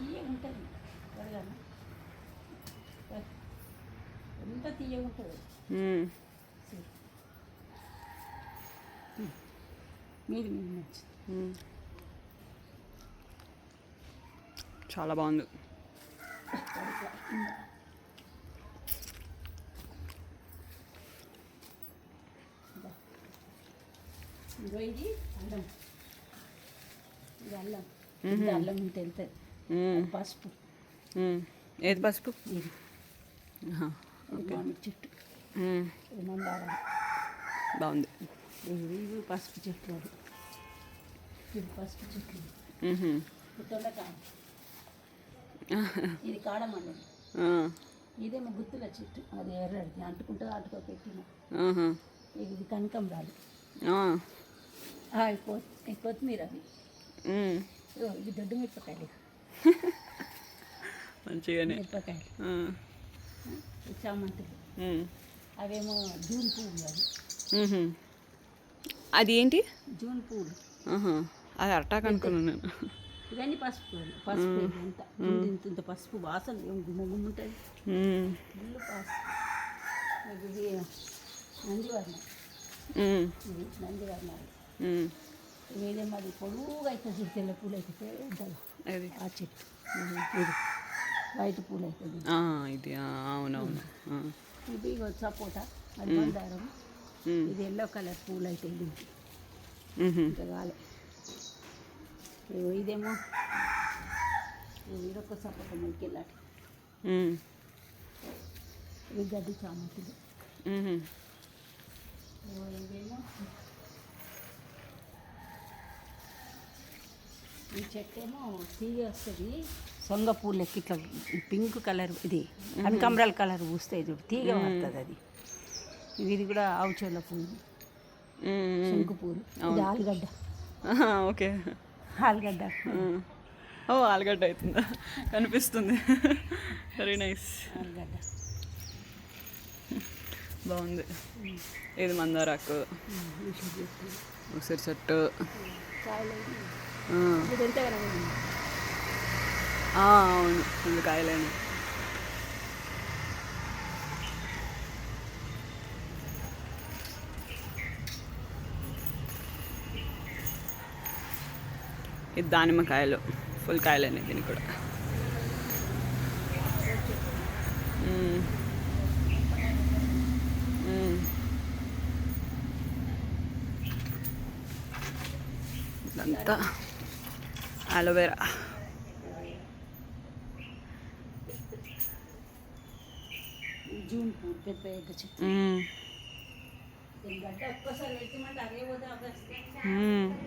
తీయగా ఉంటుంది త్వరగానే ఎంత తీయగా ఉంటుంది. మీరు మీరు నచ్చింది. చాలా బాగుంది. ఇదో ఇది అల్లం, ఇది అల్లం, ఇది అల్లం ఉంటే వెళ్తుంది. పసుపు, ఏది పసుపు? ఇది మామిడి చెట్టు, ఇది మందారం, బాగుంది. ఇవి పసుపు చెట్లు, అది ఇది పసుపు చెట్లు, ఇది తొండకాయ, ఇది కాడమల్లి, ఇదేమో గుత్తుల చెట్టు, అది ఎర్రది అంటుకుంటుంది, అటుకో పెట్టిన. ఇది కనకంబరాలు, కొత్తిమీర, అవి ఇవి దొడ్డు మిరపకాయలు, మంచిగానే మిరపకాయలు, చామంతులు, అవేమో జూన్ పువ్వులు, అవి అది ఏంటి? జూన్ పువ్వులు. అది అరటాకు అనుకున్నాను నేను. ఇవన్నీ పసుపు, పసుపు ఇంత ఇంత పసుపు వాసన గుమ్మ గుమ్మ ఉంటుంది. ఇల్లు పసుపు. ఇది నందివర్ణం, ఇది నందివర్ణాలు. ఇదేమో అది పొడుగుగా అవుతుంది, తెల్ల పూలు అయితే పెద్దగా, ఆ చెట్టు. ఇది వైట్ పూలు అవుతుంది, ఇది అవునవును. ఇది సపోటా, అది మందారం. ఇది ఎల్లో కలర్ పూలు అవుతాయి దీనికి, ఇంకా కాలే. ఇదేమో ఇదొక సపోటా మొలికెళ్ళాలి. ఇవి గడ్డి చామంతులు. ఇదేమో ఈ చెట్టు ఏమో తీగ వస్తుంది, సొంగ పూలు లెక్క ఇట్లా పింక్ కలర్, ఇది కనకాంబరాల కలర్ పూస్తాయి చూడు, తీగ పడుతుంది అది. ఇది కూడా ఆవుచేల పూలు, శంకు పూలు. ఇది ఆలుగడ్డ. ఓకే, ఆలుగడ్డ. ఓ ఆలుగడ్డ అవుతుందా? కనిపిస్తుంది. Very nice. ఆలుగడ్డ బాగుంది. ఇది మందారాకు, ఉసిరి చెట్టు. అవును, ఫుల్ కాయలేను. ఇది దానిమ్మకాయలు, ఫుల్ కాయలేని దీనికి కూడా. ఇదంతా అలోవెరా. జూన్ పూలు పెద్ద పెద్ద చెట్టు. గడ్డ ఒక్కసారి పెట్టమంటే అదే పోతే